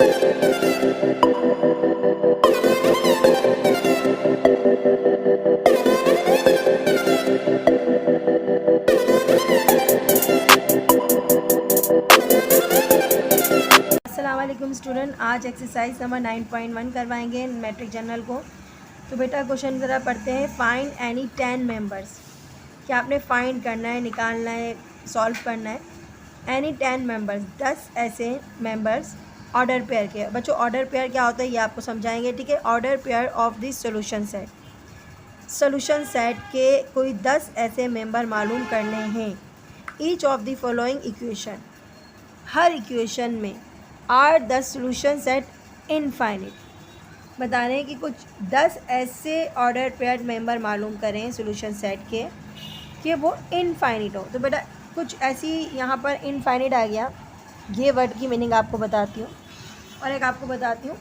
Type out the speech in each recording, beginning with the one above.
अस्सलामुअलैकुम स्टूडेंट, आज exercise number 9.1 करवाएंगे मैट्रिक जनरल को। तो बेटा क्वेश्चन ज़रा पढ़ते हैं। Find any 10 members. क्या आपने फाइंड करना है, निकालना है, सॉल्व करना है। एनी 10 मेंबर्स, 10 ऐसे मेंबर्स ऑर्डर पेयर के। बच्चों ऑर्डर पेयर क्या होता है ये आपको समझाएंगे, ठीक है। Order pair of this solution set. Solution set के कोई 10 ऐसे मेंबर मालूम करने हैं। Each of the following equation, her equation में आर 10 सोल्यूशन सेट इनफाइनिट। बता रहे हैं कि कुछ 10 ऐसे ऑर्डर पेयर मेंबर मालूम करें सोल्यूशन सेट के कि वो इनफाइनिट हो। तो बेटा कुछ ऐसी यहाँ पर इनफाइनिट आ गया। ये वर्ड की मीनिंग आपको बताती हूँ और एक आपको बताती हूँ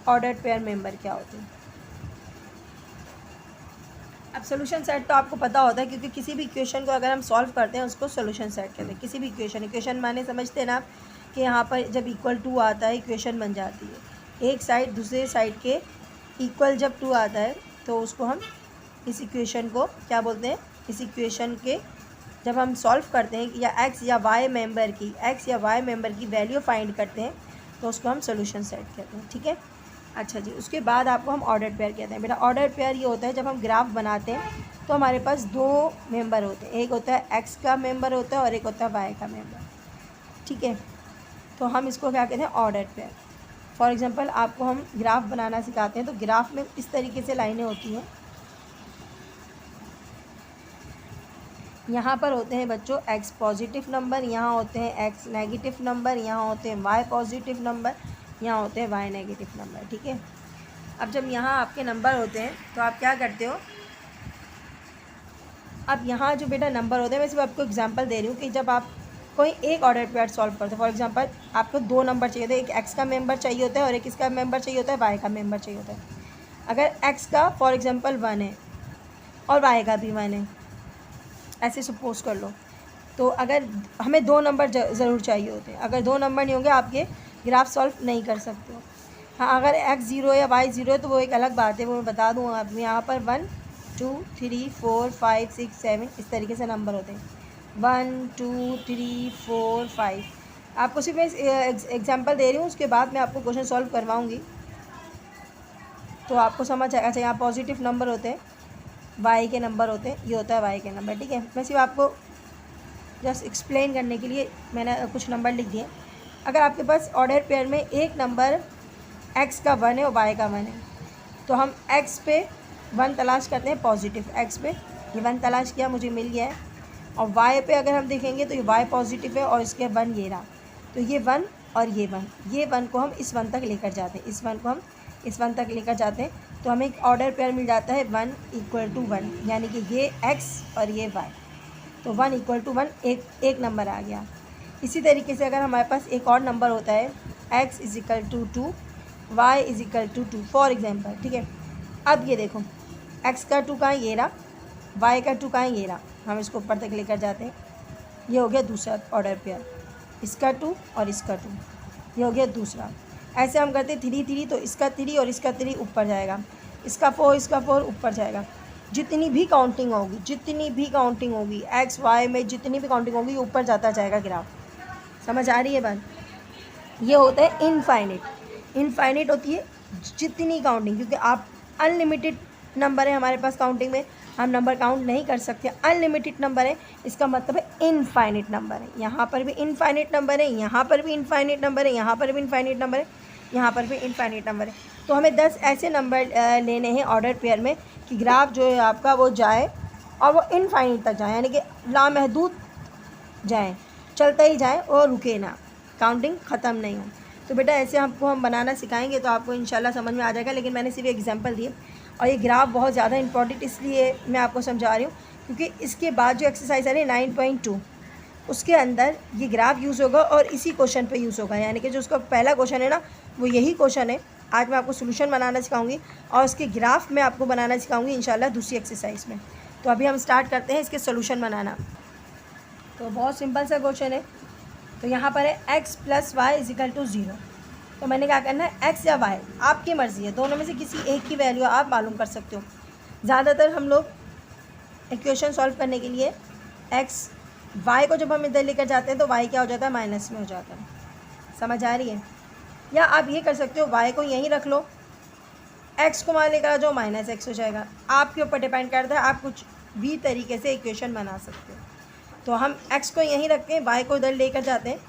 ऑर्डर पेयर मेंबर क्या होते हैं। अब सोल्यूशन सेट तो आपको पता होता है, क्योंकि किसी भी इक्वेशन को अगर हम सॉल्व करते हैं उसको सोल्यूशन सेट कहते हैं। किसी भी इक्वेशन माने समझते हैं ना कि यहाँ पर जब इक्वल टू आता है इक्वेशन बन जाती है। एक साइड दूसरे साइड के इक्वल जब टू आता है तो उसको हम इस इक्वेशन को क्या बोलते हैं। इस इक्वेशन के जब हम सॉल्व करते हैं या एक्स या वाई मेंबर की वैल्यू फाइंड करते हैं तो उसको हम सोल्यूशन सेट कहते हैं, ठीक है। अच्छा जी, उसके बाद आपको हम ऑर्डर पेयर कहते हैं। बेटा ऑर्डर पेयर ये होता है जब हम ग्राफ बनाते हैं तो हमारे पास दो मेंबर होते हैं। एक होता है एक्स का मेंबर होता है और एक होता है वाई का मेंबर, ठीक है। तो हम इसको क्या कहते हैं, ऑर्डर पेयर। फॉर एग्जांपल आपको हम ग्राफ बनाना सिखाते हैं तो ग्राफ में इस तरीके से लाइनें होती हैं। यहाँ पर होते हैं बच्चों एक्स पॉजिटिव नंबर, यहाँ होते हैं एक्स नेगेटिव नंबर, यहाँ होते हैं वाई पॉजिटिव नंबर, यहाँ होते हैं वाई नेगेटिव नंबर, ठीक है। अब जब यहाँ आपके नंबर होते हैं तो आप क्या करते हो। अब यहाँ जो बेटा नंबर होते हैं, मैं सिर्फ आपको एग्जांपल दे रही हूँ कि जब आप कोई एक ऑर्डर पेयर सॉल्व करते हो। फॉर एग्जांपल आपको दो नंबर चाहिए होते हैं, एक एक्स का मेंबर चाहिए होता है और एक इसका मेंबर चाहिए होता है, वाई का मेंबर चाहिए होता है। अगर एक्स का फॉर एग्जांपल 1 है और वाई का भी 1 है, ऐसे सपोज कर लो, तो अगर हमें दो नंबर ज़रूर चाहिए होते हैं। अगर दो नंबर नहीं होंगे आप ये ग्राफ सॉल्व नहीं कर सकते हो। हाँ, अगर एक्स 0 या वाई 0 है तो वो एक अलग बात है, वो मैं बता दूँ आप। यहाँ पर 1 2 3 4 5 6 7 इस तरीके से नंबर होते हैं। 1 2 3 4 5। आपको सिर्फ मैं एग्जांपल दे रही हूँ, उसके बाद मैं आपको क्वेश्चन सॉल्व करवाऊँगी तो आपको समझ आएगा। अच्छा, यहाँ पॉजिटिव नंबर होते हैं, वाई के नंबर होते हैं, ये होता है वाई के नंबर, ठीक है। मैं सिर्फ आपको जस्ट एक्सप्लेन करने के लिए मैंने कुछ नंबर लिख दिए। अगर आपके पास ऑर्डर पेयर में एक नंबर एक्स का 1 है और वाई का 1 है तो हम एक्स पे 1 तलाश करते हैं, पॉजिटिव एक्स पे ये 1 तलाश किया, मुझे मिल गया है। और वाई पे अगर हम देखेंगे तो ये वाई पॉजिटिव है और इसके 1 ये रहा, तो ये 1 और ये 1 को हम इस 1 तक लेकर जाते हैं, इस 1 को हम इस 1 तक लेकर जाते हैं तो हमें एक ऑर्डर पेयर मिल जाता है 1 = 1, यानी कि ये एक्स और ये वाई, तो 1 = 1 एक नंबर आ गया। इसी तरीके से अगर हमारे पास एक और नंबर होता है x = 2, y = 2 फॉर एग्जांपल, ठीक है। अब ये देखो x का 2 कहाँ, ये रहा, y का 2 कहाँ, ये रहा, हम इसको ऊपर तक लेकर जाते हैं। ये हो गया दूसरा ऑर्डर पेयर, इसका 2 और इसका 2, ये हो गया दूसरा। ऐसे हम करते 3 3, तो इसका 3 और इसका 3 ऊपर जाएगा, इसका 4 इसका 4 ऊपर जाएगा। जितनी भी काउंटिंग होगी एक्स वाई में जितनी भी काउंटिंग होगी ये ऊपर जाता जाएगा ग्राफ। समझ आ रही है बात। ये होता है इनफाइनिट होती है जितनी काउंटिंग, क्योंकि आप अनलिमिटेड नंबर है हमारे पास काउंटिंग में, हम नंबर काउंट नहीं कर सकते। अनलिमिटेड नंबर है, इसका मतलब है इनफाइनिट नंबर है। यहाँ पर भी इनफाइनिट नंबर है, यहाँ पर भी इनफाइनिट नंबर है, यहाँ पर भी इनफाइनिट नंबर है, यहाँ पर भी इनफाइनिट नंबर है। तो हमें 10 ऐसे नंबर लेने हैं ऑर्डर पेयर में कि ग्राफ जो है आपका वो जाए और वो इनफाइनिट तक जाए, यानी कि लामहदूद जाए, चलता ही जाए और रुके ना, काउंटिंग ख़त्म नहीं हो। तो बेटा ऐसे आपको हम बनाना सिखाएंगे तो आपको इंशाल्लाह समझ में आ जाएगा। लेकिन मैंने सिर्फ एग्जांपल दिए और ये ग्राफ बहुत ज़्यादा इंपॉर्टेंट इसलिए मैं आपको समझा रही हूँ क्योंकि इसके बाद जो एक्सरसाइज है 9.2 उसके अंदर ये ग्राफ यूज़ होगा और इसी क्वेश्चन पे यूज़ होगा, यानी कि जो उसका पहला क्वेश्चन है ना वो यही क्वेश्चन है। आज मैं आपको सोल्यूशन बनाना सिखाऊंगी और उसके ग्राफ में आपको बनाना सिखाऊंगी इंशाल्लाह दूसरी एक्सरसाइज में। तो अभी हम स्टार्ट करते हैं इसके सोल्यूशन बनाना। तो बहुत सिंपल सा क्वेश्चन है। तो यहाँ पर है x + y = 0। तो मैंने क्या करना है, एक्स या वाई आपकी मर्ज़ी है, दोनों में से किसी एक की वैल्यू आप मालूम कर सकते हो। ज़्यादातर हम लोग इक्वेशन सॉल्व करने के लिए एक्स वाई को जब हम इधर लेकर जाते हैं तो वाई क्या हो जाता है, माइनस में हो जाता है। समझ आ रही है? या आप ये कर सकते हो, वाई को यहीं रख लो, एक्स को वहाँ लेकर आ जाओ, माइनस एक्स हो जाएगा। आपके ऊपर डिपेंड करता है, आप कुछ भी तरीके से इक्वेशन बना सकते हो। तो हम एक्स को यहीं रखते हैं, वाई को इधर लेकर जाते हैं,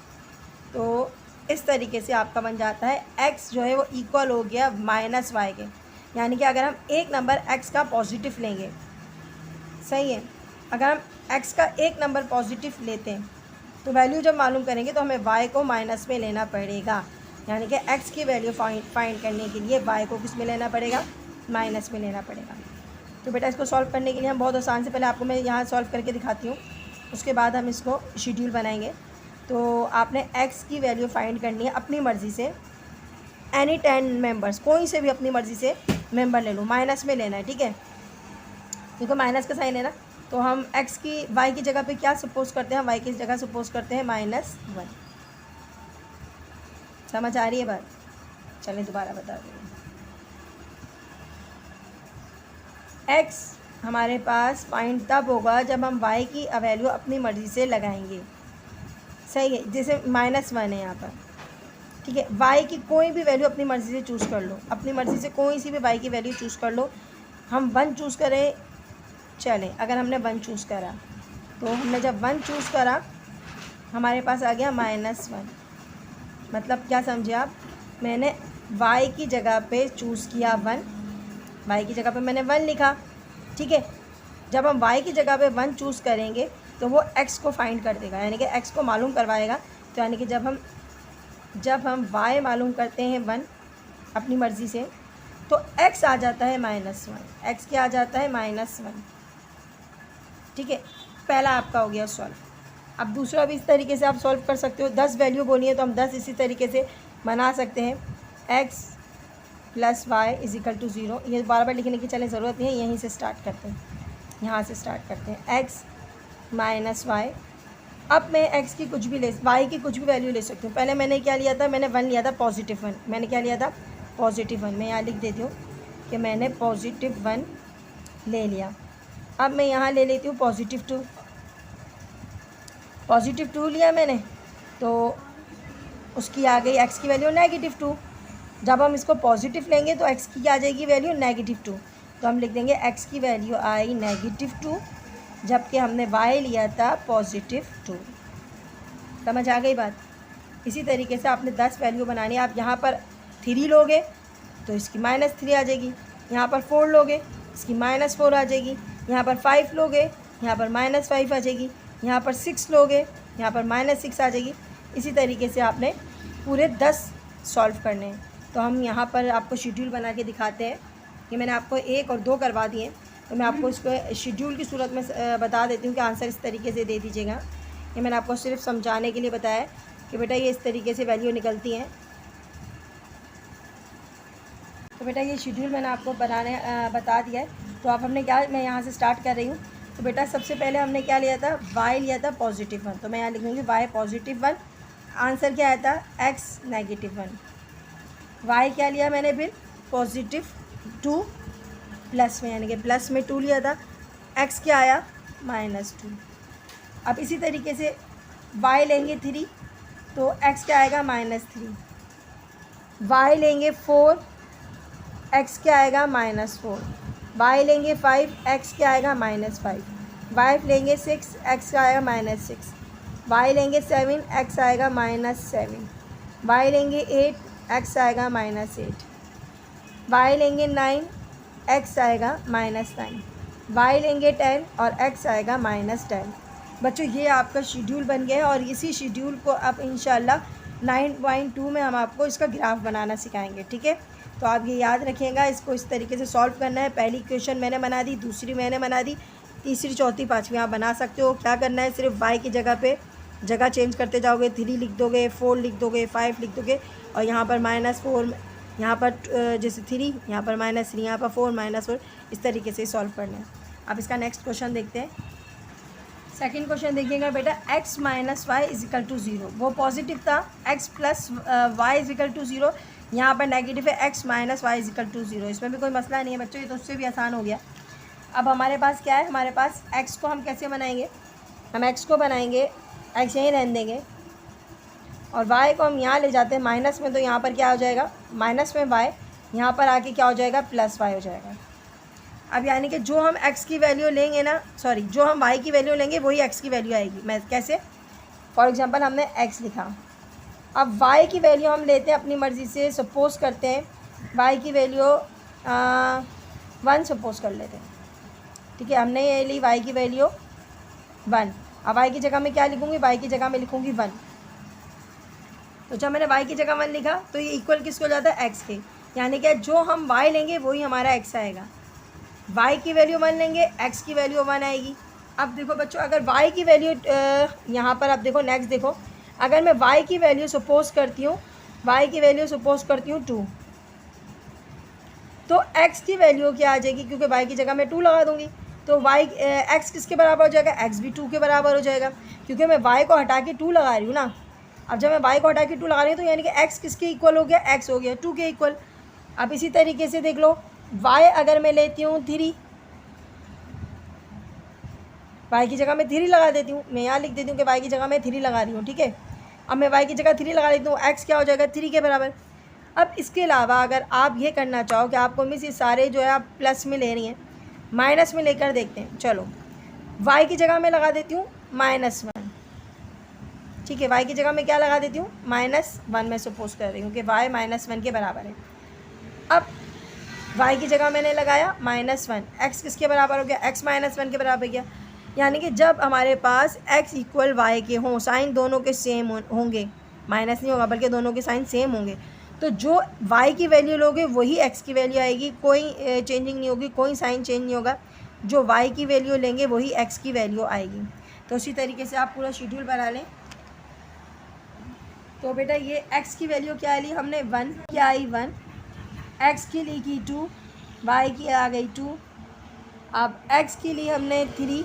तो इस तरीके से आपका बन जाता है एक्स जो है वो इक्वल हो गया माइनस वाई के। यानी कि अगर हम एक नंबर एक्स का पॉजिटिव लेंगे, सही है, अगर हम एक्स का एक नंबर पॉजिटिव लेते हैं तो वैल्यू जब मालूम करेंगे तो हमें वाई को माइनस में लेना पड़ेगा। यानी कि एक्स की वैल्यू फाइंड करने के लिए वाई को किस में लेना पड़ेगा, माइनस में लेना पड़ेगा। तो बेटा इसको सॉल्व करने के लिए हम बहुत आसान से, पहले आपको मैं यहाँ सॉल्व करके दिखाती हूँ, उसके बाद हम इसको शेड्यूल बनाएंगे। तो आपने एक्स की वैल्यू फाइंड करनी है अपनी मर्ज़ी से, एनी 10 मेंबर्स, कोई से भी अपनी मर्ज़ी से मेंबर ले लो, माइनस में लेना है, ठीक है, क्योंकि माइनस का साइन है ना। तो हम एक्स की वाई की जगह पे क्या सपोज करते हैं, वाई की जगह सपोज करते हैं -1। समझ आ रही है बात? चलिए दोबारा बता दें। एक्स हमारे पास फाइंड तब होगा जब हम वाई की वैल्यू अपनी मर्ज़ी से लगाएंगे, सही है, जैसे -1 है यहाँ पर, ठीक है। वाई की कोई भी वैल्यू अपनी मर्ज़ी से चूज़ कर लो, अपनी मर्ज़ी से कोई सी भी वाई की वैल्यू चूज़ कर लो। हम 1 चूज़ करें, चले, अगर हमने 1 चूज़ करा तो हमने जब 1 चूज़ करा हमारे पास आ गया -1। मतलब क्या समझे आप, मैंने वाई की जगह पे चूज़ किया 1, वाई की जगह पे मैंने 1 लिखा, ठीक है। जब हम वाई की जगह पे 1 चूज़ करेंगे तो वो एक्स को फाइंड कर देगा, यानी कि एक्स को मालूम करवाएगा। तो यानी कि जब हम वाई मालूम करते हैं 1 अपनी मर्ज़ी से, तो एक्स आ जाता है -1, एक्स क्या आ जाता है, -1, ठीक है। पहला आपका हो गया सॉल्व। अब दूसरा भी इस तरीके से आप सॉल्व कर सकते हो। 10 वैल्यू बोली है तो हम 10 इसी तरीके से बना सकते हैं। X plus y is equal to 0, ये बार बार लिखने की चले ज़रूरत नहीं है, यहीं से स्टार्ट करते हैं, यहाँ से स्टार्ट करते हैं। एक्स माइनस वाई, अब मैं एक्स की कुछ भी वाई की कुछ भी वैल्यू ले सकती हूँ। पहले मैंने क्या लिया था, मैंने 1 लिया था, +1। मैंने क्या लिया था, +1। मैं यहाँ लिख देती हूँ कि मैंने +1 ले लिया। अब मैं यहाँ ले लेती हूँ +2। +2 लिया मैंने, तो उसकी आ गई एक्स की वैल्यू -2। जब हम इसको पॉजिटिव लेंगे तो एक्स की क्या आ जाएगी वैल्यू, -2। तो हम लिख देंगे एक्स की वैल्यू आई -2, जबकि हमने वाई लिया था +2। समझ आ गई बात? इसी तरीके से आपने 10 वैल्यू बनानी है। आप यहाँ पर 3 लोगे तो इसकी -3 आ जाएगी, यहाँ पर 4 लोगे इसकी -4 आ जाएगी, यहाँ पर 5 लोगे यहाँ पर -5 आ जाएगी, यहाँ पर 6 लोगे यहाँ पर -6 आ जाएगी। इसी तरीके से आपने पूरे 10 सॉल्व करने हैं। तो हम यहाँ पर आपको शेड्यूल बना के दिखाते हैं कि मैंने आपको 1 और 2 करवा दिए, तो मैं आपको इसको शेड्यूल की सूरत में बता देती हूँ कि आंसर इस तरीके से दे दीजिएगा। ये मैंने आपको सिर्फ समझाने के लिए बताया कि बेटा ये इस तरीके से वैल्यू निकलती हैं। तो बेटा ये शेड्यूल मैंने आपको बता दिया है। तो आप हमने क्या, मैं यहाँ से स्टार्ट कर रही हूँ। तो बेटा सबसे पहले हमने क्या लिया था, वाई लिया था +1। तो मैं यहाँ लिख दूँगी वाई +1। आंसर क्या आया था, एक्स -1। वाई क्या लिया मैंने फिर, +2 प्लस में, यानी कि प्लस में 2 लिया था। एक्स क्या आया, -2। अब इसी तरीके से वाई लेंगे 3 तो एक्स क्या आएगा, -3। वाई लेंगे 4, एक्स क्या आएगा, -4। वाई लेंगे 5, एक्स क्या आएगा, -5। वाई लेंगे 6, एक्स का आएगा -6। वाई लेंगे 7, एक्स आएगा -7। वाई लेंगे 8, एक्स आएगा -8। वाई लेंगे 9, एक्स आएगा -9। वाई लेंगे 10 और एक्स आएगा -10। बच्चों ये आपका शेड्यूल बन गया है और इसी शेड्यूल को अब इंशाल्लाह 9.2 में हम आपको इसका ग्राफ बनाना सिखाएंगे, ठीक है। तो आप ये याद रखिएगा, इसको इस तरीके से सॉल्व करना है। पहली इक्वेशन मैंने बना दी, दूसरी मैंने बना दी, तीसरी चौथी पाँचवीं आप बना सकते हो। क्या करना है, सिर्फ वाई की जगह पे जगह चेंज करते जाओगे, 3 लिख दोगे, 4 लिख दोगे, 5 लिख दोगे, और यहाँ पर -4, यहाँ पर जैसे 3, यहाँ पर -3, यहाँ पर 4, -4, इस तरीके से सॉल्व करना है। अब इसका नेक्स्ट क्वेश्चन देखते हैं। सेकंड क्वेश्चन देखिएगा बेटा, x minus y is equal to 0, वो पॉजिटिव था, x plus y is equal to 0, यहाँ पर नेगेटिव है x minus y is equal to 0। इसमें भी कोई मसला नहीं है बच्चों, ये तो उससे भी आसान हो गया। अब हमारे पास क्या है, हमारे पास x को हम कैसे बनाएंगे, हम x को बनाएंगे, x यहीं रहने देंगे और y को हम यहाँ ले जाते हैं माइनस में, तो यहाँ पर क्या हो जाएगा, माइनस में y, यहाँ पर आके क्या हो जाएगा, प्लस y हो जाएगा। अब यानी कि जो हम x की वैल्यू लेंगे ना, सॉरी, जो हम y की वैल्यू लेंगे वही x की वैल्यू आएगी। मैं कैसे, फॉर एग्जांपल हमने x लिखा, अब y की वैल्यू हम लेते हैं अपनी मर्ज़ी से, सपोज़ करते हैं y की वैल्यू 1 सपोज़ कर लेते हैं, ठीक है। हमने ये ली y की वैल्यू 1, अब y की जगह में क्या लिखूँगी, y की जगह में लिखूँगी 1। तो जब मैंने y की जगह 1 लिखा तो ये इक्वल किसको हो जाता है, x के, यानी कि जो हम y लेंगे वही हमारा x आएगा। y की वैल्यू 1 लेंगे, x की वैल्यू 1 आएगी। अब देखो बच्चों, अगर y की वैल्यू यहाँ पर आप देखो, नेक्स्ट देखो, अगर मैं y की वैल्यू सपोज़ करती हूँ, y की वैल्यू सपोज़ करती हूँ 2, तो x की वैल्यू क्या आ जाएगी, क्योंकि y की जगह मैं 2 लगा दूँगी, तो x किसके बराबर हो जाएगा, x भी 2 के बराबर हो जाएगा, क्योंकि मैं y को हटा के 2 लगा रही हूँ ना। अब जब मैं y को हटा के 2 लगा रही हूँ तो यानी कि x किसके इक्वल हो गया, x हो गया 2 के इक्वल। अब इसी तरीके से देख लो, y अगर मैं लेती हूँ 3, y की जगह मैं 3 लगा देती हूँ, मैं यहाँ लिख देती हूँ कि y की जगह मैं 3 लगा रही हूँ, ठीक है। अब मैं y की जगह 3 लगा देती हूँ, x क्या हो जाएगा, 3 के बराबर। अब इसके अलावा अगर आप ये करना चाहो कि आपको मिस ये सारे जो है आप प्लस में ले रही हैं, माइनस में लेकर देखते हैं, चलो y की जगह मैं लगा देती हूँ -1, ठीक है। y की जगह मैं क्या लगा देती हूँ, -1 मैं सपोज़ कर रही हूँ कि y -1 के बराबर है। अब y की जगह मैंने लगाया -1, x किसके बराबर हो गया, x -1 के बराबर गया, यानी कि जब हमारे पास x इक्वल y के हों, साइन दोनों के सेम होंगे, माइनस नहीं होगा बल्कि दोनों के साइन सेम होंगे, तो जो y की वैल्यू लोगे वही x की वैल्यू आएगी, कोई चेंजिंग नहीं होगी, कोई साइन चेंज नहीं होगा, जो y की वैल्यू लेंगे वही x की वैल्यू आएगी। तो उसी तरीके से आप पूरा शेड्यूल बना लें। तो बेटा ये x की वैल्यू क्या ली हमने, 1, क्या आई 1, x की लिखी 2, y की आ गई 2, अब x की ली हमने 3,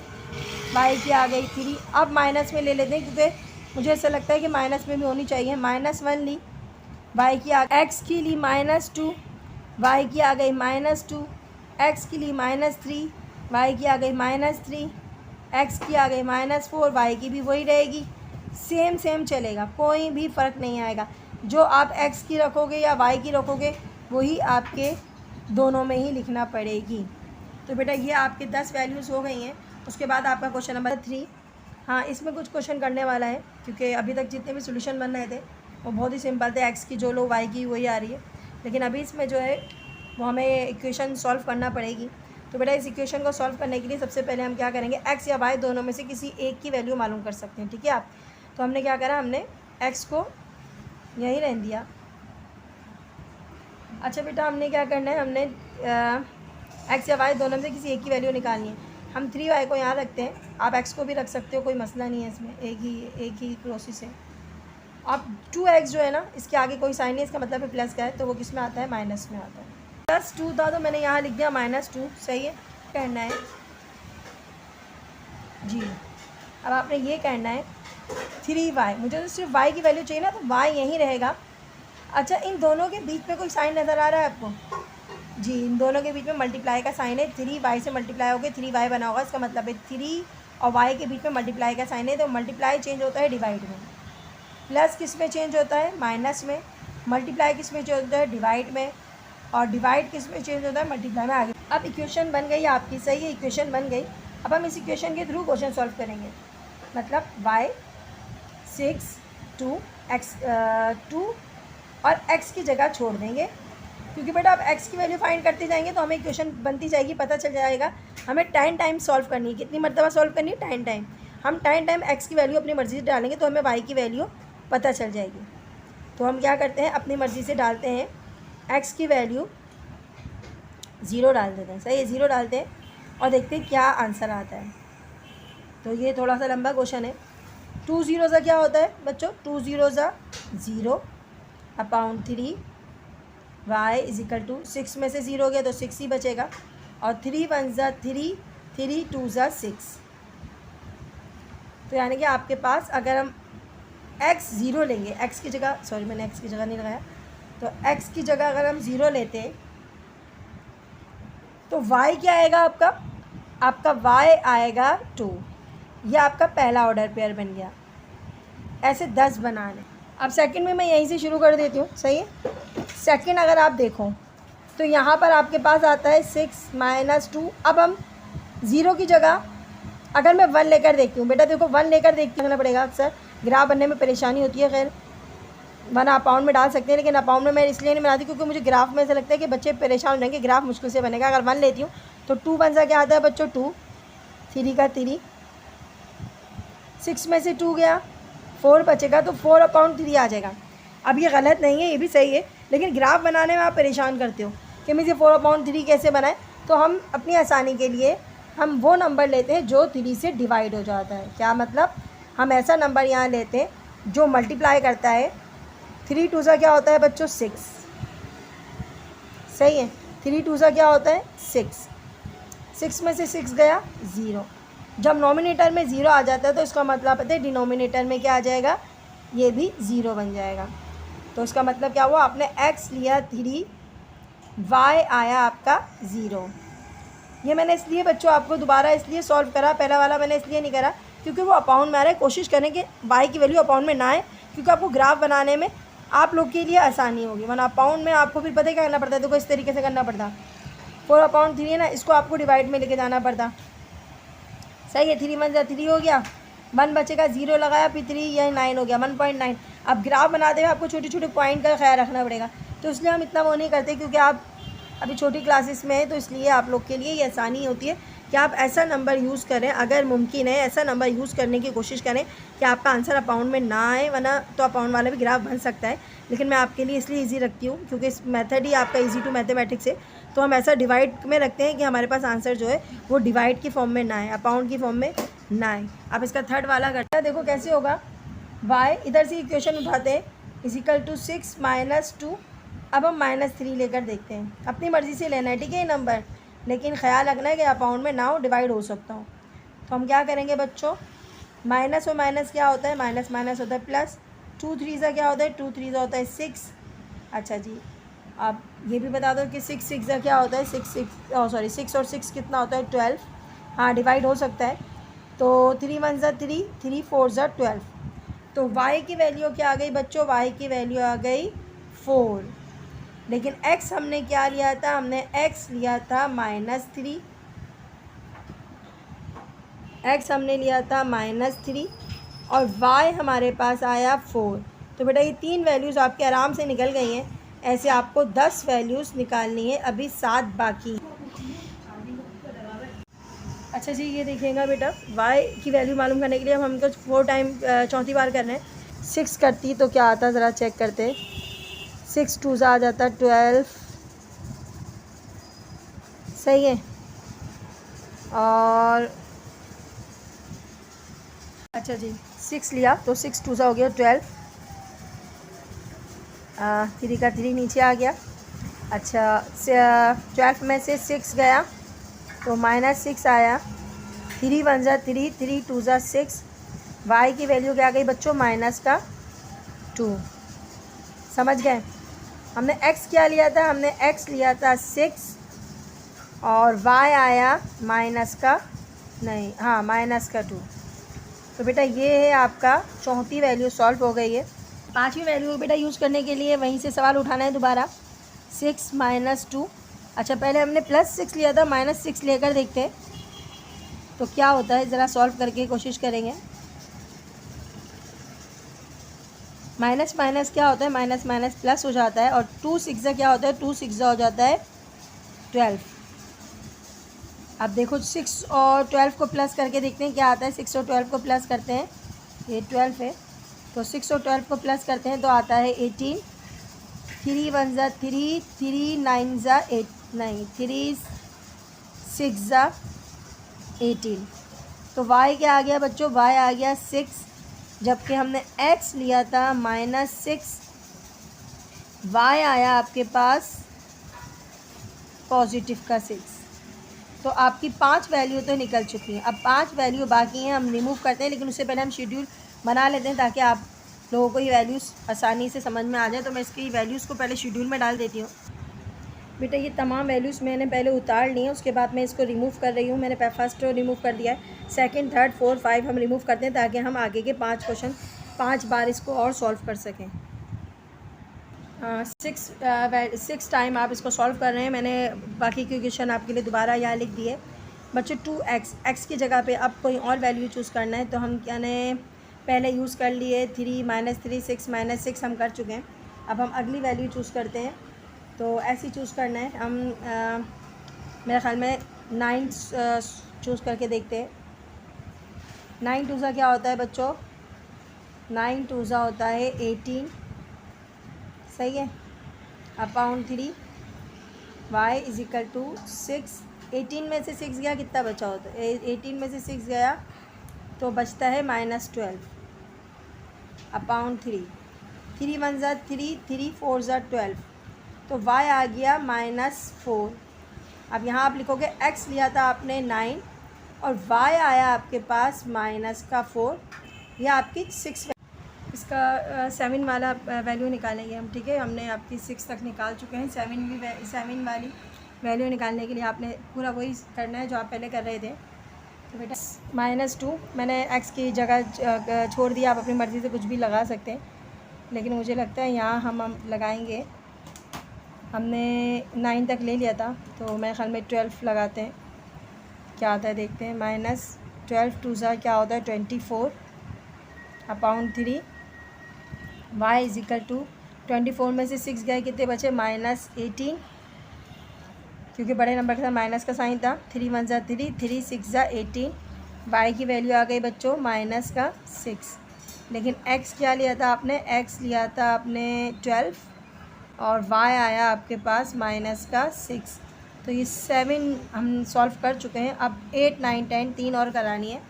y की आ गई 3। अब माइनस में ले लेते हैं क्योंकि मुझे ऐसा लगता है कि माइनस में भी होनी चाहिए, -1 ली, y की x की ली -2, y की आ गई -2, x की ली -3, y की आ गई -3, x की आ गई -4, y की भी वही रहेगी, सेम चलेगा, कोई भी फ़र्क नहीं आएगा। जो आप x की रखोगे या y की रखोगे वही आपके दोनों में ही लिखना पड़ेगी। तो बेटा ये आपके 10 वैल्यूज़ हो गई हैं। उसके बाद आपका क्वेश्चन नंबर 3, हाँ इसमें कुछ क्वेश्चन करने वाला है क्योंकि अभी तक जितने भी सोल्यूशन बन रहे थे वो बहुत ही सिंपल थे, x की जो लो y की वही आ रही है, लेकिन अभी इसमें जो है वो हमें इक्वेशन सॉल्व करना पड़ेगी। तो बेटा इस इक्वेशन को सॉल्व करने के लिए सबसे पहले हम क्या करेंगे, x या y दोनों में से किसी एक की वैल्यू मालूम कर सकते हैं, ठीक है आप। तो हमने क्या करा, हमने x को यहीं रहने दिया। अच्छा बेटा हमने क्या करना है, हमने x या y दोनों में से किसी एक की वैल्यू निकालनी है। हम 3y को यहाँ रखते हैं, आप x को भी रख सकते हो, कोई मसला नहीं है इसमें, एक ही प्रोसेस है। अब 2x जो है ना, इसके आगे कोई साइन नहीं, इसका मतलब है प्लस का है, तो वो किस में आता है, माइनस में आता है। +2 था तो मैंने यहाँ लिख दिया -2, सही है। करना है जी, अब आपने ये करना है 3y, मुझे तो सिर्फ y की वैल्यू चाहिए ना, तो y यहीं रहेगा। अच्छा इन दोनों के बीच में कोई साइन नज़र आ रहा है आपको, जी इन दोनों के बीच में मल्टीप्लाई का साइन है, 3y से मल्टीप्लाई हो गया 3y बना होगा, इसका मतलब है 3 और y के बीच में मल्टीप्लाई का साइन है, तो मल्टीप्लाई चेंज होता है डिवाइड में, प्लस किस में चेंज होता है, माइनस में, मल्टीप्लाई किस में चेंज होता है, डिवाइड में, और डिवाइड किस में चेंज होता है, मल्टीप्लाई में। आगे अब इक्वेशन बन गई आपकी, सही है, इक्वेशन बन गई। अब हम इस इक्वेशन के थ्रू क्वेश्चन सॉल्व करेंगे, मतलब y 6 2 x 2 और x की जगह छोड़ देंगे, क्योंकि बेटा आप x की वैल्यू फाइंड करते जाएंगे तो हमें इक्वेशन बनती जाएगी, पता चल जाएगा। हमें 10 टाइम सॉल्व करनी है, कितनी मरतबा सॉल्व करनी है, 10 टाइम। हम 10 टाइम x की वैल्यू अपनी मर्ज़ी से डालेंगे तो हमें y की वैल्यू पता चल जाएगी। तो हम क्या करते हैं, अपनी मर्ज़ी से डालते हैं, x की वैल्यू 0 डाल देते हैं, सही है, 0 डालते हैं और देखते हैं क्या आंसर आता है। तो ये थोड़ा सा लंबा क्वेश्चन है। 2 0 सा क्या होता है बच्चों, 2 0 सा 0 upon 3, y is equal to 6 में से 0 हो गया तो 6 ही बचेगा, और 3 1 ज़ा 3, 3 2 ज़ा 6, तो यानी कि आपके पास अगर हम x 0 लेंगे, x की जगह, सॉरी मैंने x की जगह नहीं लगाया, तो x की जगह अगर हम 0 लेते तो y क्या आएगा आपका? आपका y आएगा 2। यह आपका पहला ऑर्डर पेयर बन गया। ऐसे 10 बनाने। अब सेकंड में मैं यहीं से शुरू कर देती हूँ, सही है। सेकंड अगर आप देखो तो यहाँ पर आपके पास आता है 6 - 2। अब हम 0 की जगह अगर मैं 1 लेकर देखती हूँ, बेटा देखो 1 लेकर देखते लगना पड़ेगा, अक्सर ग्राफ बनने में परेशानी होती है। खैर 1 आप पाउंड में डाल सकते हैं, लेकिन आप पाउंड में मैं इसलिए नहीं बनाती क्योंकि मुझे ग्राफ में ऐसा लगता है कि बच्चे परेशान हो जाएंगे, ग्राफ मुश्किल से बनेगा। अगर 1 लेती हूँ तो 2 बन सा क्या आता है बच्चों? 2। 3 का 3, 6 में से 2 गया, 4 बचेगा, तो 4/3 आ जाएगा। अब ये गलत नहीं है, ये भी सही है, लेकिन ग्राफ बनाने में आप परेशान करते हो कि मुझे 4/3 कैसे बनाएं। तो हम अपनी आसानी के लिए हम वो नंबर लेते हैं जो 3 से डिवाइड हो जाता है। क्या मतलब? हम ऐसा नंबर यहाँ लेते हैं जो मल्टीप्लाई करता है। 3 2 सा क्या होता है बच्चों? 6, सही है। 3 2 सा क्या होता है? 6। 6 में से 6 गया 0। जब नॉमिनेटर में 0 आ जाता है तो इसका मतलब पता है डिनोमिनेटर में क्या आ जाएगा? ये भी 0 बन जाएगा। तो इसका मतलब क्या हुआ? आपने x लिया 3, y आया आपका 0। ये मैंने इसलिए बच्चों आपको दोबारा इसलिए सॉल्व करा, पहला वाला मैंने इसलिए नहीं करा क्योंकि वो अपाउंड में आ रहा है। कोशिश करें कि y की वैल्यू अपाउंड में ना आए, क्योंकि आपको ग्राफ बनाने में आप लोग के लिए आसानी होगी। वरना अपाउंड में आपको फिर पता है क्या करना पड़ता है? देखो इस तरीके से करना पड़ता। 4/3 है ना, इसको आपको डिवाइड में लेके जाना पड़ता, सही है। 3 1 3 हो गया, 1 बचेगा, 0 लगाया, फिर 3, यह 9 हो गया, 1.9। अब ग्राफ बनाते हुए आपको छोटे छोटे पॉइंट का ख्याल रखना पड़ेगा, तो इसलिए हम इतना वो नहीं करते क्योंकि आप अभी छोटी क्लासेस में हैं। तो इसलिए आप लोग के लिए ये आसानी होती है कि आप ऐसा नंबर यूज़ करें, अगर मुमकिन है ऐसा नंबर यूज़ करने की कोशिश करें कि आपका आंसर अपाउंड में ना आए, वरना तो अपाउंड वाला भी ग्राफ बन सकता है। लेकिन मैं आपके लिए इसलिए ईजी रखती हूँ क्योंकि इस मेथड ही आपका ईजी टू मैथमेटिक्स है। तो हम ऐसा डिवाइड में रखते हैं कि हमारे पास आंसर जो है वो डिवाइड की फॉर्म में ना आए, अपाउंड की फॉर्म में ना आए। अब इसका थर्ड वाला करता है, देखो कैसे होगा। y इधर से इक्वेशन उठाते हैं, = 6 - 2। अब हम -3 लेकर देखते हैं, अपनी मर्ज़ी से लेना है, ठीक है ये नंबर, लेकिन ख्याल रखना है कि अपाउंड में ना हो, डिवाइड हो सकता हो। तो हम क्या करेंगे बच्चों? माइनस और माइनस क्या होता है? माइनस माइनस होता है प्लस। 2 3 सा क्या होता है? 2 3 सा होता है 6। अच्छा जी, आप ये भी बता दो कि 6 6 सा क्या होता है? 6 और 6 कितना होता है? 12। हाँ, डिवाइड हो सकता है। तो 3 1 सा 3, 3 4 सा 12। तो y की वैल्यू क्या आ गई बच्चों? y की वैल्यू आ गई 4। लेकिन x हमने क्या लिया था? हमने x लिया था -3। x हमने लिया था -3 और y हमारे पास आया 4। तो बेटा ये 3 वैल्यूज़ आपके आराम से निकल गई हैं। ऐसे आपको 10 वैल्यूज़ निकालनी है, अभी 7 बाकी। अच्छा जी, ये देखिएगा बेटा, y की वैल्यू मालूम करने के लिए हम हमको 4 टाइम चौथी बार करना है। 6 करती तो क्या आता ज़रा चेक करते। 6 2 आ जाता 12, सही है। और अच्छा जी, 6 लिया तो 6 2 हो गया 12। 3 का 3 नीचे आ गया। अच्छा, 12 में से 6 गया तो -6 आया। 3 1 ज़ा 3, 3 2 ज़ा 6। y की वैल्यू क्या आ गई बच्चों? -2। समझ गए? हमने x क्या लिया था? हमने x लिया था 6 और y आया -2। तो बेटा ये है आपका चौथी वैल्यू सॉल्व हो गई है। पांचवी वैल्यू बेटा यूज़ करने के लिए वहीं से सवाल उठाना है दोबारा। 6 - 2। अच्छा, पहले हमने +6 लिया था, -6 लेकर देखते हैं तो क्या होता है, ज़रा सॉल्व करके कोशिश करेंगे। माइनस माइनस क्या होता है? माइनस माइनस प्लस हो जाता है। और 2 6 क्या होता है? 2 6 हो जाता है 12। अब देखो 6 और 12 को प्लस करके देखते हैं क्या आता है। 6 और 12 को प्लस करते हैं, ये 12 है, तो 6 और 12 को प्लस करते हैं तो आता है 18। 3 1 ज़ा 3, 3 9 ज़ा 8, नहीं 3 6 ज़ा 18। तो y क्या आ गया बच्चों? y आ गया 6, जबकि हमने x लिया था -6। y आया आपके पास पॉजिटिव का 6। तो आपकी 5 वैल्यू तो निकल चुकी हैं। अब 5 वैल्यू बाकी हैं, हम रिमूव करते हैं, लेकिन उससे पहले हम शेड्यूल बना लेते हैं ताकि आप लोगों को ये वैल्यूज़ आसानी से समझ में आ जाए। तो मैं इसकी वैल्यूज़ को पहले शेड्यूल में डाल देती हूँ। बेटा ये तमाम वैल्यूज़ मैंने पहले उतार ली हैं, उसके बाद मैं इसको रिमूव कर रही हूँ। मैंने फर्स्ट रो रिमूव कर दिया है, सेकंड, थर्ड, फोर्थ, 5 हम रिमूव करते हैं ताकि हम आगे के 5 क्वेश्चन 5 बार इसको और सॉल्व कर सकें। 6 टाइम आप इसको सॉल्व कर रहे हैं। मैंने बाकी के क्वेश्चन आपके लिए दोबारा यहाँ लिख दिए। बच्चों 2x, x की जगह पे अब कोई और वैल्यू चूज़ करना है, तो हम क्या ने पहले यूज़ कर लिए 3 -3 6 -6 हम कर चुके हैं। अब हम अगली वैल्यू चूज़ करते हैं, तो ऐसी चूज़ करना है। हम मेरे ख़्याल में 9 चूज़ करके देखते हैं। 9 2 क्या होता है बच्चों? 9 2 होता है 18, सही है, upon 3 y is equal to 6। 18 में से 6 गया, कितना बचा होता है? 18 में से 6 गया तो बचता है -12 अपॉन 3। 3 1 ज़ा 3, 3 4 ज़ा 12, तो y आ गया -4। अब यहाँ आप लिखोगे x लिया था आपने 9 और y आया आपके पास -4, यह आपकी 6। इसका 7 वाला वैल्यू निकालेंगे हम, ठीक है। हमने आपकी 6 तक निकाल चुके हैं। 7 वाली वैल्यू निकालने के लिए आपने पूरा वही करना है जो आप पहले कर रहे थे। तो बेटा -2 मैंने x की जगह छोड़ दिया, आप अपनी मर्ज़ी से कुछ भी लगा सकते हैं, लेकिन मुझे लगता है यहाँ हम लगाएंगे। हमने 9 तक ले लिया था, तो मेरे ख्याल में 12 लगाते हैं, क्या आता है देखते हैं। -12 2 क्या होता है 24 upon 3 y is equal to 24 में से 6 गए, कितने बचे? -18, क्योंकि बड़े नंबर के साथ माइनस का साइन था। 3 1 ज़ा 3, 3 6 ज़ा 18, y की वैल्यू आ गई बच्चों -6। लेकिन x क्या लिया था आपने? x लिया था आपने 12 और y आया आपके पास -6। तो ये 7 हम सॉल्व कर चुके हैं। अब 8 9 10 3 और करानी है,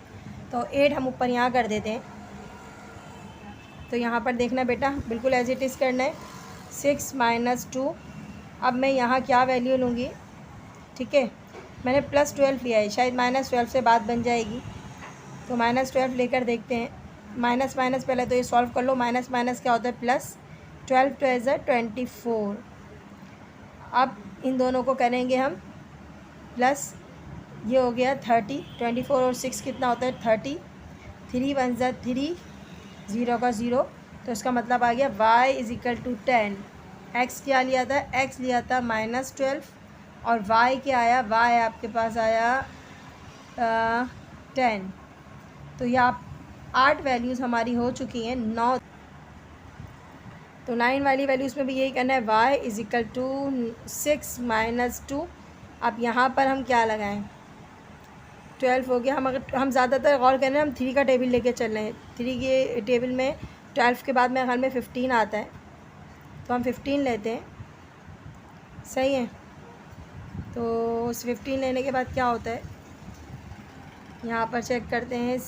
तो 8 हम ऊपर यहाँ कर देते हैं। तो यहाँ पर देखना बेटा, बिल्कुल एज इट इज़ करना है। 6 -2, अब मैं यहाँ क्या वैल्यू लूँगी? ठीक है, मैंने +12 लिया है, शायद -12 से बात बन जाएगी, तो -12 लेकर देखते हैं। माइनस माइनस पहले तो ये सॉल्व कर लो। माइनस माइनस क्या होता है? प्लस। 12 + 24। अब इन दोनों को करेंगे हम प्लस, ये हो गया 30। 24 और 6 कितना होता है? 30। 3 1 ज़ा 3, 0 का 0, तो इसका मतलब आ गया y is equal to 10। x क्या लिया था? x लिया था -12 और y क्या आया? y आपके पास आया 10। तो ये आप 8 वैल्यूज़ हमारी हो चुकी हैं। 9, तो 9 वाली वैल्यूज़ में भी यही करना है। y is equal to 6 -2। अब यहाँ पर हम क्या लगाएं? 12 हो गया। हम ज़्यादातर गौर कर रहे हैं, हम 3 का टेबल लेके चल रहे हैं। 3 के टेबल में 12 के बाद मेरे ख्याल में 15 आता है, तो हम 15 लेते हैं, सही है। तो उस 15 लेने के बाद क्या होता है, यहाँ पर चेक करते हैं।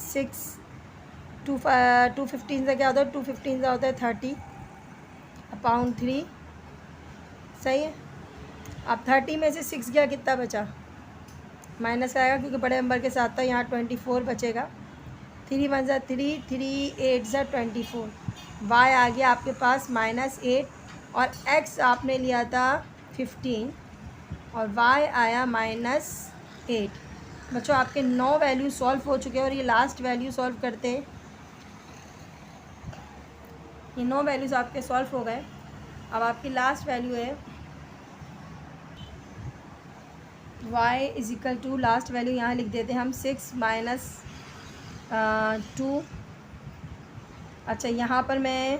2 15 से क्या होता है? 2 15 से होता है 30 अपॉन 3, सही है। अब 30 में से 6 गया, कितना बचा? माइनस आएगा क्योंकि बड़े नंबर के साथ था। यहाँ 24 बचेगा। 3 1 ज़ा 3, 3 8 ज़ा 24, y आ गया आपके पास -8 और x आपने लिया था 15 और y आया -8। बच्चों आपके 9 वैल्यू सॉल्व हो चुके हैं और ये लास्ट वैल्यू सॉल्व करते हैं। ये 9 वैल्यूज़ आपके सॉल्व हो गए। अब आपकी लास्ट वैल्यू है y is equal to, last value यहाँ लिख देते हैं हम 6 -2। अच्छा, यहाँ पर मैं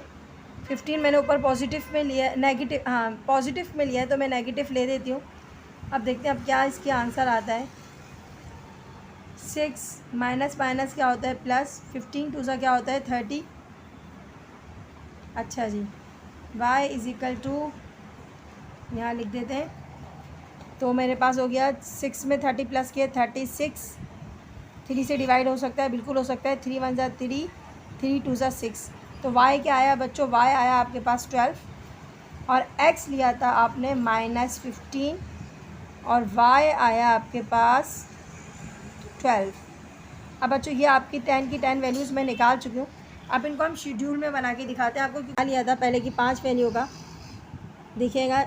15 मैंने ऊपर पॉजिटिव में लिया, नेगेटिव, हाँ पॉजिटिव में लिया है, तो मैं नेगेटिव ले देती हूँ। अब देखते हैं अब क्या इसके आंसर आता है। 6 माइनस माइनस क्या होता है? प्लस। 15 2 सा क्या होता है? 30। अच्छा जी, y इज इक्वल टू यहाँ लिख देते हैं। तो मेरे पास हो गया 6 में 30 प्लस किया 36। 3 से डिवाइड हो सकता है, बिल्कुल हो सकता है। 3 1 ज़ा 3, 3 2 ज़ा 6। तो y क्या आया बच्चों? y आया आपके पास 12 और x लिया था आपने -15 और y आया आपके पास 12। अब बच्चों ये आपकी 10 की 10 वैल्यूज़ मैं निकाल चुकी हूँ। अब इनको हम शेड्यूल में बना के दिखाते हैं। आपको क्या लिया था पहले की 5 वैल्यू का, देखिएगा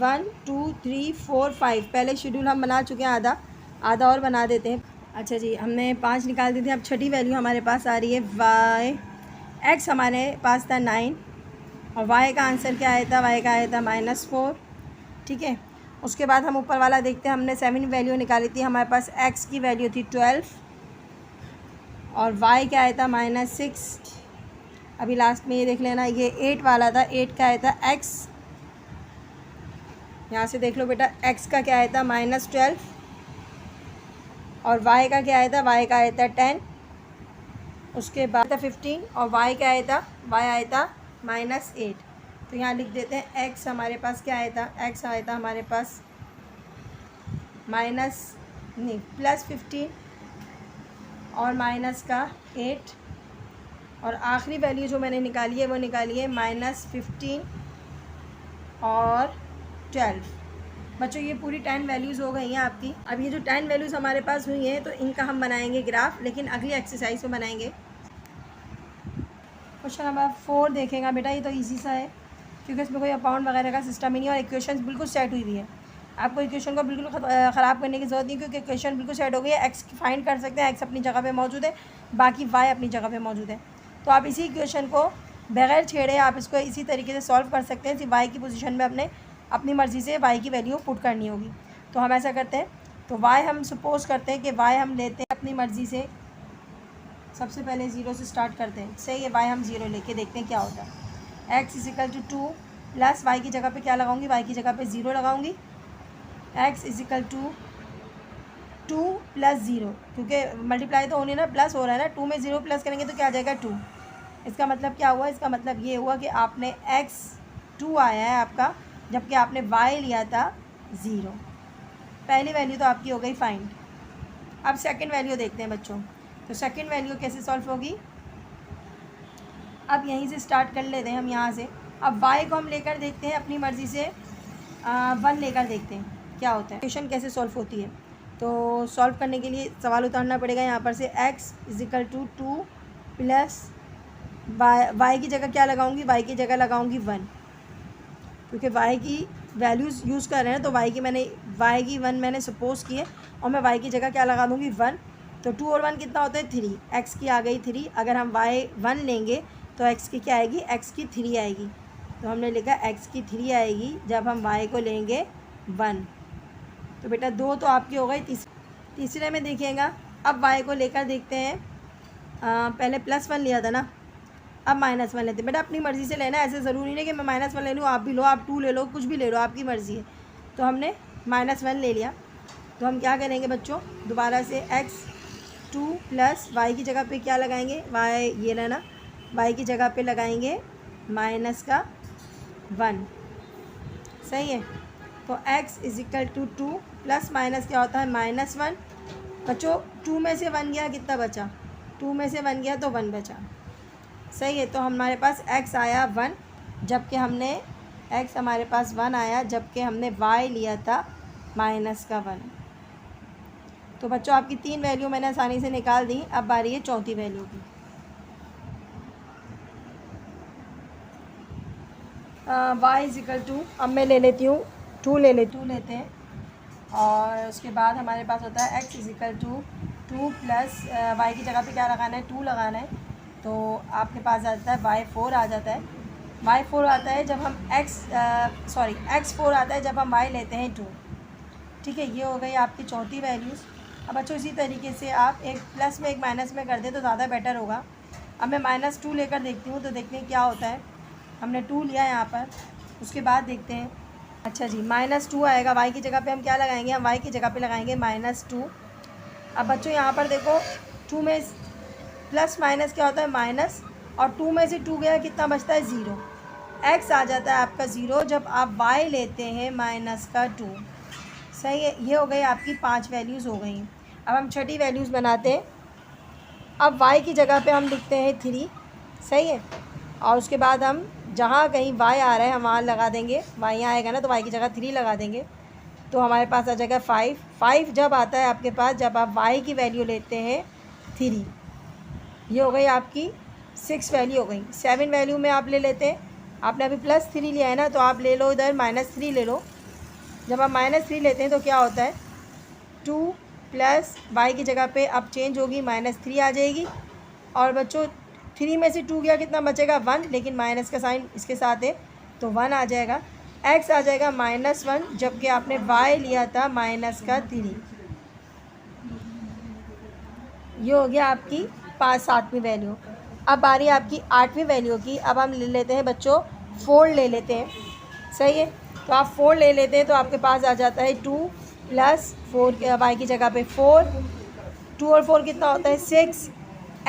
1 2 3 4 5 पहले शेड्यूल हम बना चुके हैं, आधा और बना देते हैं। अच्छा जी, हमने 5 निकाल दी थी। अब छठी वैल्यू हमारे पास आ रही है y, x हमारे पास था 9 और y का आंसर क्या आया था, y का आया था -4। ठीक है, उसके बाद हम ऊपर वाला देखते हैं। हमने 7 वैल्यू निकाली थी, हमारे पास x की वैल्यू थी 12 और y क्या आया था -6। अभी लास्ट में ये देख लेना, ये 8 वाला था, 8 का आया था x, यहाँ से देख लो बेटा, x का क्या आया था -12 और y का क्या आया था, y का आया था 10, उसके बाद था 15 और y क्या आया था, y आया था -8। तो यहाँ लिख देते हैं x हमारे पास क्या आया था, x आया था हमारे पास +15 और माइनस का 8 और आखिरी वैल्यू जो मैंने निकाली है वो निकाली है -15 और 12। बच्चों ये पूरी 10 वैल्यूज़ हो गई हैं आपकी। अब ये जो 10 वैल्यूज़ हमारे पास हुई हैं तो इनका हम बनाएंगे ग्राफ, लेकिन अगली एक्सरसाइज में बनाएंगे। क्वेश्चन नंबर 4 देखेगा बेटा, ये तो इजी सा है क्योंकि इसमें कोई अकाउंट वगैरह का सिस्टम ही नहीं और इक्वेशन बिल्कुल सेट हुई हुई है। आपको इक्वेशन को बिल्कुल ख़राब करने की ज़रूरत नहीं क्योंकि इक्वेशन बिल्कुल सेट हो गई है। एक्स फाइंड कर सकते हैं, एक्स अपनी जगह पे मौजूद है, बाकी वाई अपनी जगह पे मौजूद है। तो आप इसी इक्वेशन को बगैर छेड़े आप इसको इसी तरीके से सॉल्व कर सकते हैं। सिर्फ वाई की पोजीशन में अपनी मर्ज़ी से वाई की वैल्यू पुट करनी होगी। तो हम ऐसा करते हैं, तो वाई हम सपोज़ करते हैं कि वाई हम लेते हैं अपनी मर्ज़ी से, सबसे पहले 0 से स्टार्ट करते हैं। सही है, वाई हम 0 लेके देखते हैं क्या होता है। एक्स = 2 प्लस वाई की जगह पे क्या लगाऊंगी, वाई की जगह पे 0 लगाऊंगी। x = 2 + 0, क्योंकि मल्टीप्लाई तो होने ना, प्लस हो रहा है ना, 2 में 0 प्लस करेंगे तो क्या आ जाएगा 2। इसका मतलब क्या हुआ, इसका मतलब ये हुआ कि आपने x 2 आया है आपका, जबकि आपने y लिया था 0। पहली वैल्यू तो आपकी हो गई फाइंड। अब सेकंड वैल्यू देखते हैं बच्चों। तो सेकंड वैल्यू कैसे सॉल्व होगी, अब यहीं से स्टार्ट कर लेते हैं हम यहाँ से। अब y को हम लेकर देखते हैं अपनी मर्ज़ी से 1 लेकर देखते हैं क्या होता है, इक्वेशन कैसे सॉल्व होती है। तो सॉल्व करने के लिए सवाल उतारना पड़ेगा यहाँ पर से। x = 2 प्लस y की जगह क्या लगाऊंगी, y की जगह लगाऊंगी 1, क्योंकि y की वैल्यूज़ यूज़ कर रहे हैं। तो y की 1 मैंने सपोज़ की है और मैं y की जगह क्या लगा दूँगी 1। तो 2 और 1 कितना होता है 3, x की आ गई 3। अगर हम y 1 लेंगे तो x की क्या आएगी, x की 3 आएगी। तो हमने लिखा x की 3 आएगी जब हम y को लेंगे 1। तो बेटा 2 तो आपकी हो गई। तीसरे में देखिएगा, अब y को लेकर देखते हैं। पहले +1 लिया था ना, अब -1 लेते हैं। बेटा अपनी मर्ज़ी से लेना, ऐसे ज़रूरी नहीं कि मैं -1 ले लूँ, आप भी लो, आप 2 ले लो, कुछ भी ले लो, आपकी मर्ज़ी है। तो हमने -1 ले लिया। तो हम क्या करेंगे बच्चों, दोबारा से x 2 प्लस y की जगह पे क्या लगाएंगे, y ये लेना, y की जगह पे लगाएंगे -1। सही है। तो x = 2 प्लस माइनस क्या होता है -1। बच्चों 2 में से 1 गया, कितना बचा, 2 में से 1 गया तो 1 बचा। सही है। तो हमारे पास x आया 1, जबकि हमने x हमारे पास 1 आया, जबकि हमने y लिया था -1। तो बच्चों आपकी 3 वैल्यू मैंने आसानी से निकाल दी। अब बारी है चौथी वैल्यू की। y = अब मैं ले लेती हूँ 2 लेते हैं और उसके बाद हमारे पास होता है x = 2 प्लस y की जगह पे क्या लगाना है, 2 लगाना है। तो आपके पास आ जाता है y4 आ जाता है। y4 आता है जब हम x4 आता है जब हम y लेते हैं 2। ठीक है, ये हो गई आपकी चौथी वैल्यूज़। अब बच्चों इसी तरीके से आप एक प्लस में एक माइनस में कर दें तो ज़्यादा बेटर होगा। अब मैं -2 लेकर देखती हूँ तो देखते हैं क्या होता है। हमने 2 लिया यहाँ पर, उसके बाद देखते हैं। अच्छा जी, -2 आएगा, y की जगह पे हम क्या लगाएंगे, हम y की जगह पे लगाएंगे -2। अब बच्चों यहाँ पर देखो 2 में प्लस माइनस क्या होता है माइनस, और 2 में से 2 गया, कितना बचता है 0। x आ जाता है आपका 0 जब आप y लेते हैं -2। सही है, ये हो गई आपकी 5 वैल्यूज़ हो गई। अब हम छठी वैल्यूज़ बनाते हैं। अब y की जगह पे हम लिखते हैं 3। सही है, और उसके बाद हम जहाँ कहीं y आ रहा है हम वहाँ लगा देंगे, y यहाँ आएगा ना तो y की जगह 3 लगा देंगे। तो हमारे पास आ जाएगा 5। 5 जब आता है आपके पास जब आप y की वैल्यू लेते हैं 3, ये हो गई आपकी 6 वैल्यू हो गई। 7 वैल्यू में आप ले लेते हैं, आपने अभी +3 लिया है ना, तो आप ले लो इधर -3 ले लो। जब आप -3 लेते हैं तो क्या होता है 2 प्लस y की जगह पे अब चेंज होगी -3 आ जाएगी। और बच्चों 3 में से 2 गया कितना बचेगा 1, लेकिन माइनस का साइन इसके साथ है तो 1 आ जाएगा। x आ जाएगा -1 जबकि आपने y लिया था -3। ये हो गया आपकी 7वीं वैल्यू। अब बारी आपकी 8वीं वैल्यू की। अब हम ले लेते हैं बच्चों 4 ले लेते हैं, सही है। तो आप 4 ले लेते हैं तो आपके पास आ जाता है 2 प्लस 4 y की जगह पे 4, 2 और 4 कितना होता है 6।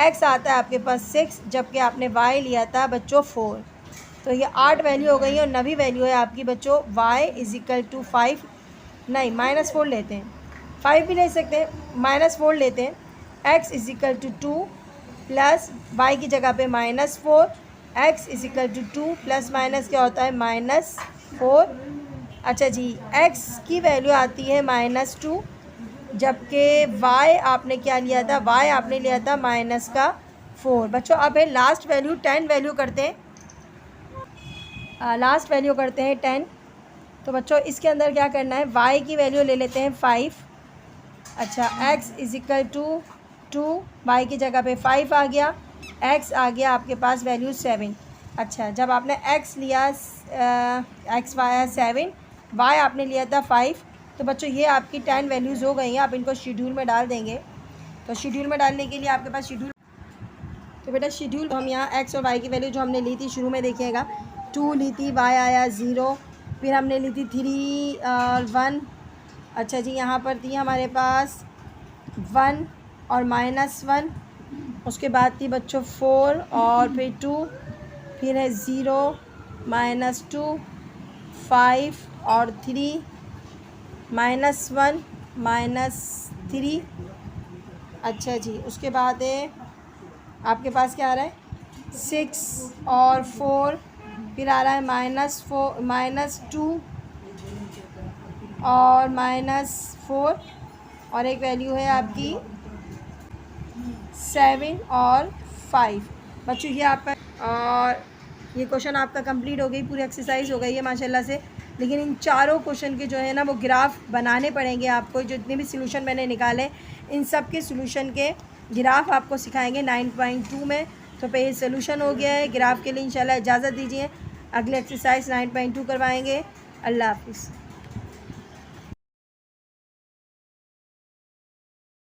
x आता है आपके पास 6 जबकि आपने y लिया था बच्चों 4। तो ये 8 वैल्यू हो गई और 9वीं वैल्यू है आपकी बच्चों y = 5, नहीं -4 लेते हैं, 5 भी ले सकते हैं, -4 लेते हैं। x = 2 प्लस y की जगह पे -4, x = 2 प्लस माइनस क्या होता है -4। अच्छा जी, x की वैल्यू आती है -2 जबकि y आपने क्या लिया था, y आपने लिया था -4। बच्चों अब है लास्ट वैल्यू 10 वैल्यू करते हैं, लास्ट वैल्यू करते हैं 10। तो बच्चों इसके अंदर क्या करना है, y की वैल्यू ले लेते हैं 5। अच्छा, x = 2, y की जगह पे 5 आ गया, x आ गया आपके पास वैल्यू 7। अच्छा, जब आपने x लिया x आया 7, y आपने लिया था 5। तो बच्चों ये आपकी 10 वैल्यूज़ हो गई हैं। आप इनको शेड्यूल में डाल देंगे। तो शेड्यूल में डालने के लिए आपके पास शेड्यूल, तो बेटा शेड्यूल हम यहाँ x और y की वैल्यू जो हमने ली थी शुरू में देखिएगा, 2 ली थी, y आया 0, फिर हमने ली थी 3 और 1। अच्छा जी, यहाँ पर थी हमारे पास 1 और -1, उसके बाद थी बच्चों 4 और फिर 2, फिर है 0 -2 5 और 3 -1 -3। अच्छा जी, उसके बाद है आपके पास क्या आ रहा है 6 और 4, फिर आ रहा है -2 और -4 और एक वैल्यू है आपकी 7 और 5। बच्चों ये आपका, और ये क्वेश्चन आपका कंप्लीट हो गई, पूरी एक्सरसाइज हो गई है माशाल्लाह से। लेकिन इन चारों क्वेश्चन के जो है ना वो ग्राफ बनाने पड़ेंगे आपको। जितने भी सॉल्यूशन मैंने निकाले इन सब के सॉल्यूशन के ग्राफ आपको सिखाएंगे 9.2 में। तो पे ये सॉल्यूशन हो गया है। ग्राफ के लिए इंशाल्लाह इजाज़त दीजिए, अगले एक्सरसाइज 9.2 करवाएंगे। अल्लाह हाफिज़।